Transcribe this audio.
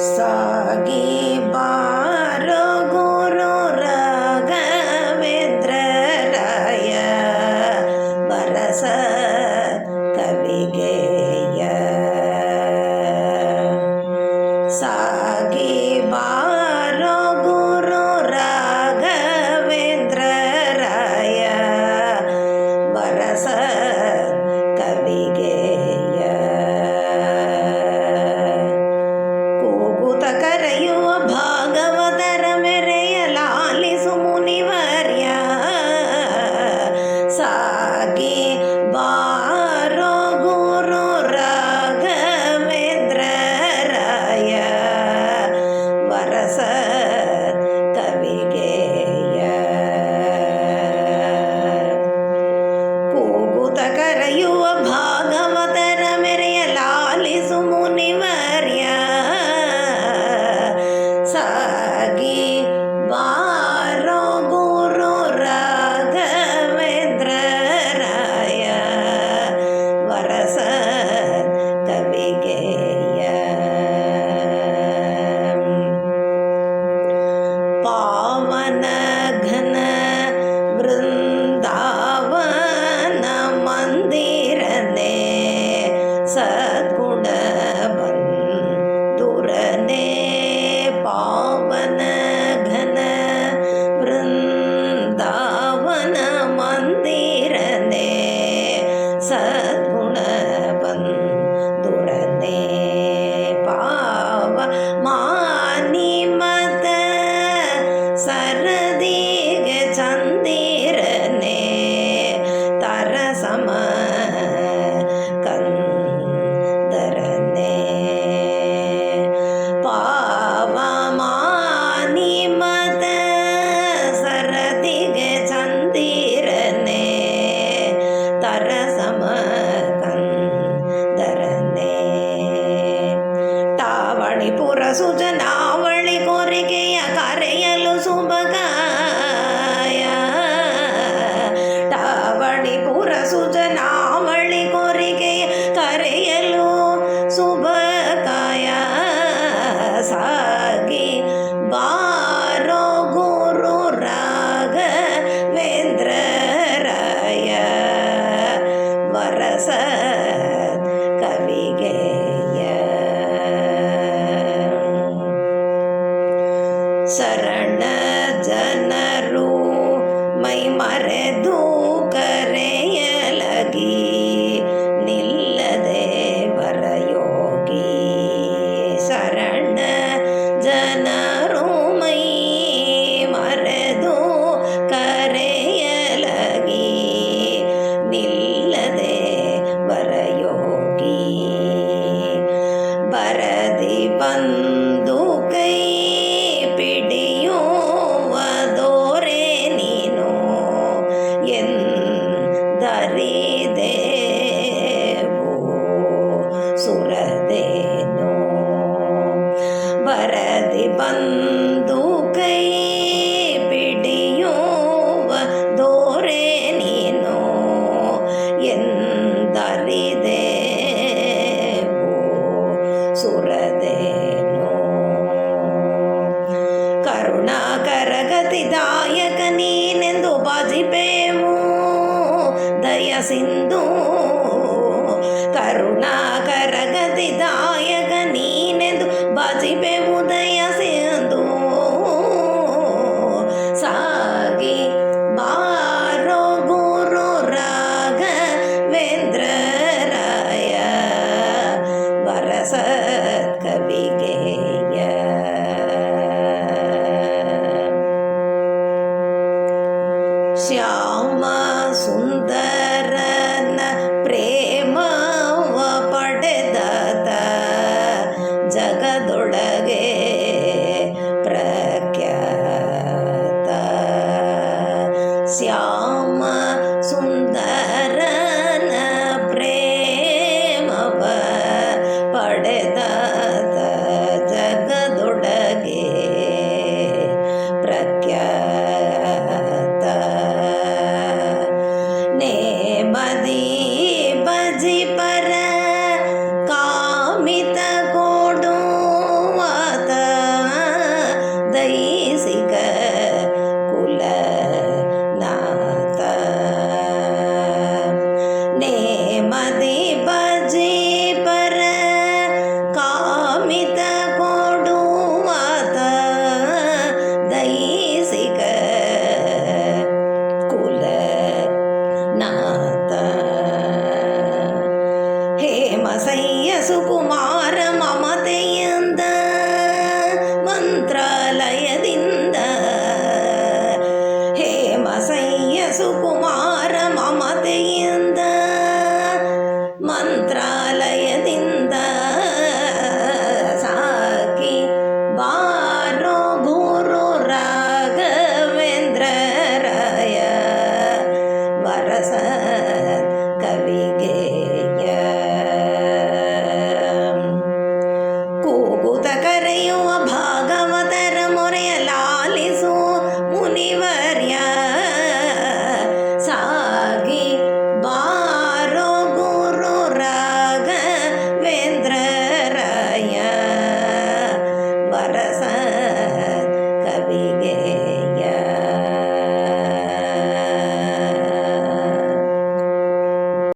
ಸಾಗಿ ಬಾರೋ ಗುರು ರಾಘವೇಂದ್ರ ರಾಯ ಬರಸ ಕವಿಗೆಯ. ಸಾಗಿ ಬಾರೋ ಗುರು ರಾಘವೇಂದ್ರ ರಾಯ ಬರಸ ಕವಿಗೆಯ. ಕೂಗುತ ಕರೆಯುವ ಭಾಗವತರ ಮೆರೆಯ ಲಾಲಿಸು ಮುನಿವರ್ಯ. ಸಾಗಿ ಬಾರೋ ಗುರು ರಾಘವೇಂದ್ರ ರಾಯ ವರಸ ಕವಿಗೆಯ. ಕೂಗುತ ಕರೆಯುವ ಭಾಗವತರ ಮೆರೆಯ ಲಾಲಿಸು ಮುನಿವರ್ಯ. ಸಾಗಿ ಬಾರೋ ಗುರು ರಾಘವೇಂದ್ರ ರಾಯ ವರಸ ಕವಿಗೆಯ. ಪಾವನ ಘನ ವೃಂದಾವನ ಮಂದಿರನೆ ಸದ್ಗುಣ ಬಂಧುರನೆ. ಪಾವನ ಘನ ವೃಂದಾವನ ಮಂದಿರನೆ ಸದ್ಗುಣ ಬಂಧುರನೆ. ಪಾವ ಮಾನಿ ಮತ ಸರದಿಗೆ ಚಂದಿರನೆ ತರ ಸಮ ಕಂದರನೆ. ಪಾವ ಮಾನಿ ಮತ ಸರದಿಗೆ ಚಂದಿರನೆ ತರ ಸಮ ಕಂದರನೆ. ಟಾವಣಿಪುರ ಸುಜನಾವಳಿ ಕೋರಿಕೆಯ ಕರೆಯಲು ಸುಭಗಾಯ. ಟಾವಣಿಪುರ ಸುಜನಾವಳಿ ಕೋರಿಕೆಯ ಕರೆಯಲು ಶುಭಕಾಯ. ಸಾಗಿ ಬಾರೋ ಗುರು ರಾಘವೇಂದ್ರ ರಾಯ ವರಸ ಕವಿಗೆಯ. ಶರಣ ಜನರು ಮೈ ಮರೆದು ಕರೆಯಲಗಿ ನಿಲ್ಲದೆ ವರಯೋಗಿ. ಶರಣ ಜನರು ಮೈ ಮರೆದು ಕರೆಯಲಗಿ ನಿಲ್ಲದೆ ವರಯೋಗಿ. ಬರದಿ ಬಂದು ಕೈ ಪಿಡಿಯುವ ದೋರೆ ನೀನು ಎಂದರಿದೆವು ಸುರದೇನು. ಬರದಿ ಬಂದು ಕೈ ಪಿಡಿಯುವ ದೋರೆ ನೀನು ಎಂದರಿದೆವು ಸುರದೇನು. ಕರುಣಾಕರ ಗತಿದಾಯಕ ನೀನೆಂದು ಭಜಿಪೆವು ದಯ ಸಿಂಧು. ಕರುಣಾಕರ ಗತಿದಾಯಕ ನೀನೆಂದು ಭಜಿಪೆವು ದಯ ಸಿಂಧು. ಸಾಗಿ ಬಾರೋ ಗುರು ರಾಘವೇಂದ್ರ ರಾಯ ವರಸ ಕವಿಗೆಯ. ಶ್ಯಾಮ ಸುಂದರನ ಪ್ರೇಮವ ಪಡ ಹೇಮಸಯ್ಯ ಸುಕುಮಾರ ಮಮತೆಯಿಂದ ಮಂತ್ರಾಲಯದಿಂದ ಹೇಮಸಯ್ಯ ಸುಕುಮಾರ ಮಮತೆಯಿಂದ ಮಂತ್ರಾಲಯದಿಂದ